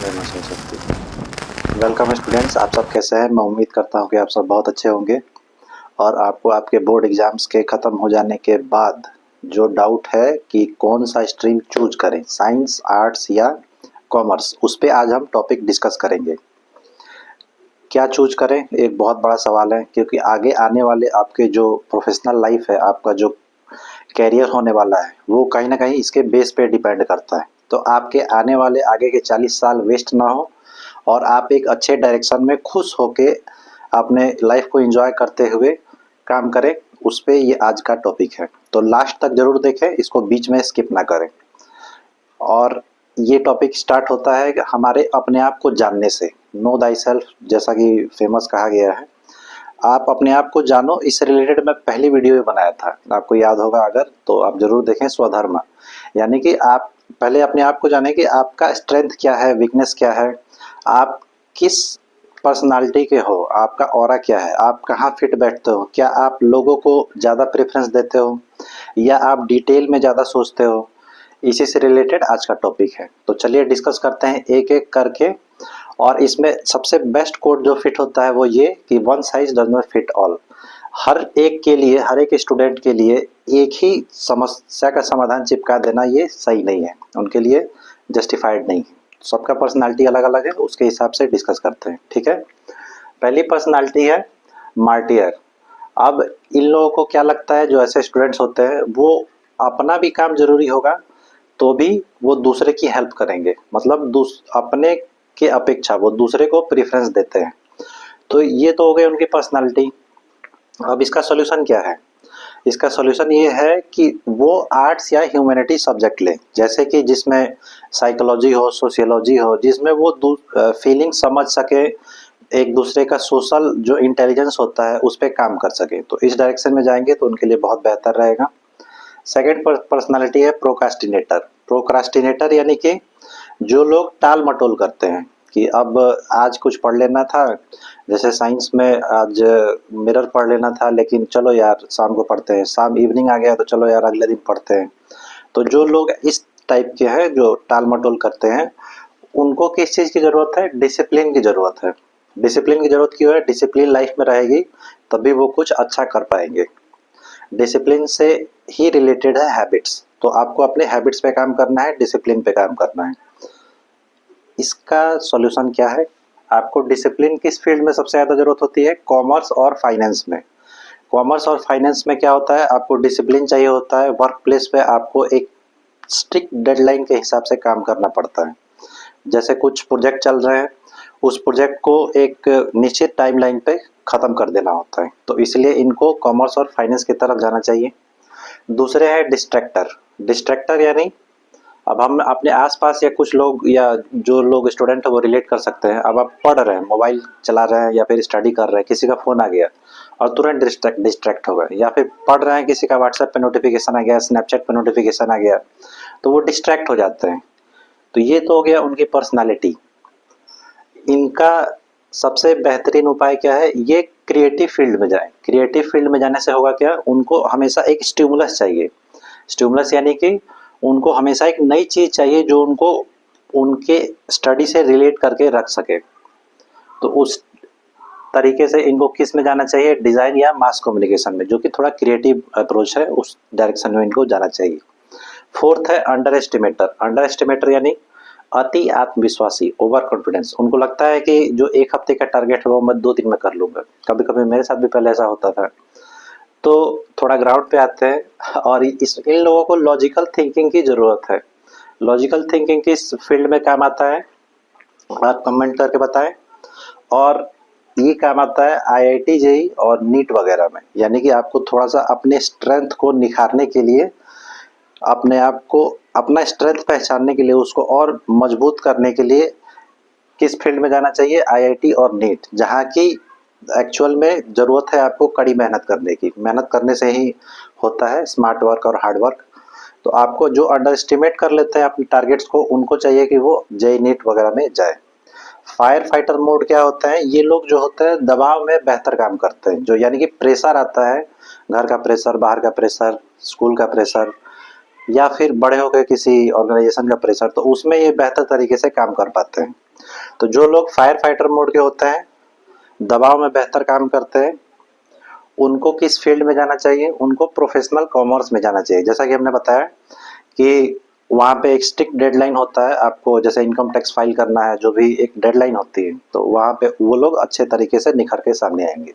लेना हो सकती है। वेलकम स्टूडेंट्स, आप सब कैसे हैं? मैं उम्मीद करता हूं कि आप सब बहुत अच्छे होंगे और आपको आपके बोर्ड एग्जाम्स के ख़त्म हो जाने के बाद जो डाउट है कि कौन सा स्ट्रीम चूज करें, साइंस, आर्ट्स या कॉमर्स, उस पे आज हम टॉपिक डिस्कस करेंगे। क्या चूज करें, एक बहुत बड़ा सवाल है, क्योंकि आगे आने वाले आपके जो प्रोफेशनल लाइफ है, आपका जो कैरियर होने वाला है, वो कहीं ना कहीं इसके बेस पे डिपेंड करता है। तो आपके आने वाले आगे के 40 साल वेस्ट ना हो और आप एक अच्छे डायरेक्शन में खुश होके अपने लाइफ को एंजॉय करते हुए काम करें, उस पे ये आज का टॉपिक है। तो लास्ट तक जरूर देखें, इसको बीच में स्किप ना करें। और ये टॉपिक स्टार्ट होता है कि हमारे अपने आप को जानने से। नो दाई सेल्फ, जैसा कि फेमस कहा गया है, आप अपने आप को जानो। इससे रिलेटेड मैं पहली वीडियो भी बनाया था, आपको याद होगा अगर, तो आप जरूर देखें। स्वधर्म यानी कि आप पहले अपने आप को जानें कि आपका स्ट्रेंथ क्या है, वीकनेस क्या है, आप किस पर्सनालिटी के हो, आपका ऑरा क्या है, आप कहाँ फिट बैठते हो, क्या आप लोगों को ज़्यादा प्रेफरेंस देते हो या आप डिटेल में ज़्यादा सोचते हो। इसी से रिलेटेड आज का टॉपिक है। तो चलिए डिस्कस करते हैं एक एक करके। और इसमें सबसे बेस्ट कोट जो फिट होता है वो ये कि one size does not fit all. हर एक के लिए, हर एक स्टूडेंट के लिए एक ही समस्या का समाधान चिपका देना ये सही नहीं है, उनके लिए जस्टिफाइड नहीं है। सबका पर्सनालिटी अलग अलग है, उसके हिसाब से डिस्कस करते हैं, ठीक है। पहली पर्सनालिटी है मार्टियर। अब इन लोगों को क्या लगता है, जो ऐसे स्टूडेंट्स होते हैं वो अपना भी काम जरूरी होगा तो भी वो दूसरे की हेल्प करेंगे, मतलब अपने के अपेक्षा वो दूसरे को प्रेफरेंस देते हैं। तो ये तो हो गई उनकी पर्सनालिटी। अब इसका सॉल्यूशन क्या है? इसका सॉल्यूशन ये है कि वो आर्ट्स या ह्यूमैनिटी सब्जेक्ट लें, जैसे कि जिसमें साइकोलॉजी हो, सोशियोलॉजी हो, जिसमें वो फीलिंग समझ सके, एक दूसरे का सोशल जो इंटेलिजेंस होता है उस पर काम कर सके। तो इस डायरेक्शन में जाएंगे तो उनके लिए बहुत बेहतर रहेगा। सेकेंड पर्सनालिटी है प्रोक्रास्टिनेटर। प्रोक्रास्टिनेटर यानी कि जो लोग टाल मटोल करते हैं कि अब आज कुछ पढ़ लेना था, जैसे साइंस में आज मिरर पढ़ लेना था, लेकिन चलो यार शाम को पढ़ते हैं, शाम इवनिंग आ गया तो चलो यार अगले दिन पढ़ते हैं। तो जो लोग इस टाइप के हैं, जो टाल मटोल करते हैं, उनको किस चीज़ की ज़रूरत है? डिसिप्लिन की ज़रूरत है। डिसिप्लिन की ज़रूरत क्यों है? डिसिप्लिन लाइफ में रहेगी तभी वो कुछ अच्छा कर पाएंगे। डिसिप्लिन से ही रिलेटेड है हैबिट्स। तो आपको अपने हैबिट्स पे काम करना है, डिसिप्लिन पे काम करना है। इसका सॉल्यूशन क्या है? आपको डिसिप्लिन किस फील्ड में सबसे ज़्यादा ज़रूरत होती है? कॉमर्स और फाइनेंस में। कॉमर्स और फाइनेंस में क्या होता है? आपको डिसिप्लिन चाहिए होता है। वर्क प्लेस पे आपको एक स्ट्रिक्ट डेडलाइन के हिसाब से काम करना पड़ता है। जैसे कुछ प्रोजेक्ट चल रहे हैं, उस प्रोजेक्ट को एक निश्चित टाइमलाइन पे ख़त्म कर देना होता है। तो इसलिए इनको कॉमर्स और फाइनेंस की तरफ जाना चाहिए। दूसरे है डिस्ट्रैक्टर। डिस्ट्रैक्टर यानी अब हम अपने आसपास या कुछ लोग या जो लोग स्टूडेंट है वो रिलेट कर सकते हैं। अब आप पढ़ रहे हैं, मोबाइल चला रहे हैं या फिर स्टडी कर रहे हैं, किसी का फ़ोन आ गया और तुरंत डिस्ट्रैक्ट हो गए, या फिर पढ़ रहे हैं, किसी का व्हाट्सएप पे नोटिफिकेशन आ गया, स्नैपचैट पे नोटिफिकेशन आ गया, तो वो डिस्ट्रैक्ट हो जाते हैं। तो ये तो हो गया उनकी पर्सनालिटी। इनका सबसे बेहतरीन उपाय क्या है? ये क्रिएटिव फील्ड में जाएं। क्रिएटिव फील्ड में जाने से होगा क्या? उनको हमेशा एक स्टिमुलस चाहिए। स्टिमुलस यानी कि उनको हमेशा एक नई चीज़ चाहिए जो उनको उनके स्टडी से रिलेट करके रख सके। तो उस तरीके से इनको किस में जाना चाहिए? डिज़ाइन या मास कम्युनिकेशन में, जो कि थोड़ा क्रिएटिव अप्रोच है, उस डायरेक्शन में इनको जाना चाहिए। फोर्थ है अंडर एस्टिमेटर। अंडर एस्टिमेटर यानी अति आत्मविश्वासी, ओवर कॉन्फिडेंस। उनको लगता है कि जो एक हफ्ते का टारगेट है वो मैं 2 दिन में कर लूँगा। कभी कभी मेरे साथ भी पहले ऐसा होता था। तो थोड़ा ग्राउंड पे आते हैं और इन लोगों को लॉजिकल थिंकिंग की ज़रूरत है। लॉजिकल थिंकिंग किस फील्ड में काम आता है, आप कमेंट करके बताएं। और ये काम आता है आईआईटी जेई और नीट वगैरह में। यानी कि आपको थोड़ा सा अपने स्ट्रेंथ को निखारने के लिए, अपने आप को, अपना स्ट्रेंथ पहचानने के लिए, उसको और मजबूत करने के लिए किस फील्ड में जाना चाहिए? आईआईटी और नीट, जहाँ की एक्चुअल में ज़रूरत है आपको कड़ी मेहनत करने की। मेहनत करने से ही होता है स्मार्ट वर्क और हार्ड वर्क। तो आपको जो अंडर एस्टिमेट कर लेते हैं अपने टारगेट्स को, उनको चाहिए कि वो जेई नीट वगैरह में जाए। फायर फाइटर मोड क्या होता है? ये लोग जो होते हैं दबाव में बेहतर काम करते हैं, जो यानी कि प्रेशर आता है, घर का प्रेशर, बाहर का प्रेशर, स्कूल का प्रेशर, या फिर बड़े होकर किसी ऑर्गेनाइजेशन का प्रेशर, तो उसमें ये बेहतर तरीके से काम कर पाते हैं। तो जो लोग फायर फाइटर मोड के होते हैं, दबाव में बेहतर काम करते हैं, उनको किस फील्ड में जाना चाहिए? उनको प्रोफेशनल कॉमर्स में जाना चाहिए। जैसा कि हमने बताया कि वहाँ पे एक स्ट्रिक्ट डेडलाइन होता है, आपको जैसे इनकम टैक्स फाइल करना है, जो भी एक डेडलाइन होती है, तो वहाँ पे वो लोग अच्छे तरीके से निखर के सामने आएंगे।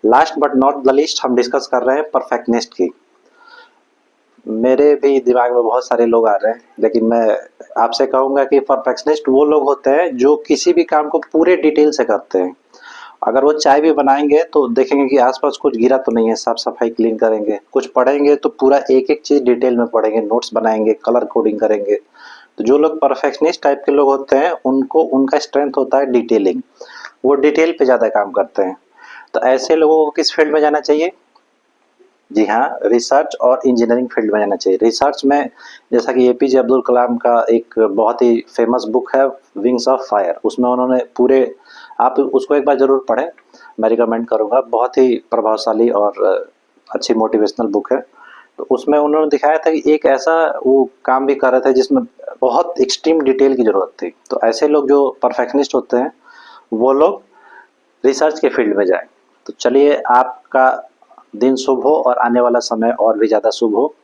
Last but not the least हम डिस्कस कर रहे हैं परफेक्शनिस्ट की। मेरे भी दिमाग में बहुत सारे लोग आ रहे हैं, लेकिन मैं आपसे कहूँगा कि परफेक्शनिस्ट वो लोग होते हैं जो किसी भी काम को पूरे डिटेल से करते हैं। अगर वो चाय भी बनाएंगे तो देखेंगे कि आसपास कुछ गिरा तो नहीं है, साफ सफाई क्लीन करेंगे। कुछ पढ़ेंगे तो पूरा एक एक चीज़ डिटेल में पढ़ेंगे, नोट्स बनाएंगे, कलर कोडिंग करेंगे। तो जो लोग परफेक्शनिस्ट टाइप के लोग होते हैं, उनको उनका स्ट्रेंथ होता है डिटेलिंग, वो डिटेल पे ज़्यादा काम करते हैं। तो ऐसे लोगों को किस फील्ड में जाना चाहिए? जी हाँ, रिसर्च और इंजीनियरिंग फील्ड में जाना चाहिए। रिसर्च में जैसा कि एपीजे अब्दुल कलाम का एक बहुत ही फेमस बुक है विंग्स ऑफ फायर, उसमें उन्होंने पूरे, आप उसको एक बार ज़रूर पढ़ें, मैं रिकमेंड करूँगा। बहुत ही प्रभावशाली और अच्छी मोटिवेशनल बुक है। तो उसमें उन्होंने दिखाया था कि एक ऐसा वो काम भी कर रहे थे जिसमें बहुत एक्सट्रीम डिटेल की ज़रूरत थी। तो ऐसे लोग जो परफेक्शनिस्ट होते हैं, वो लोग रिसर्च के फील्ड में जाएँ। तो चलिए, आपका दिन शुभ हो और आने वाला समय और भी ज़्यादा शुभ हो।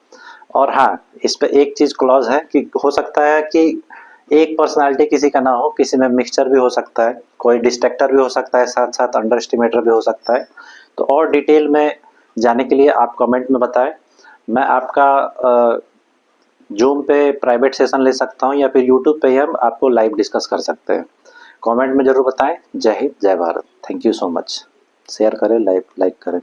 और हाँ, इस पे एक चीज़ क्लॉज़ है कि हो सकता है कि एक पर्सनैलिटी किसी का ना हो, किसी में मिक्सचर भी हो सकता है, कोई डिस्ट्रैक्टर भी हो सकता है, साथ-साथ अंडर एस्टिमेटर भी हो सकता है। तो और डिटेल में जाने के लिए आप कमेंट में बताएँ। मैं आपका ज़ूम पे प्राइवेट सेशन ले सकता हूँ या फिर यूट्यूब पे ही हम आपको लाइव डिस्कस कर सकते हैं। कमेंट में ज़रूर बताएँ। जय हिंद, जय Bharat. Thank you so much. Share करें, लाइक करें।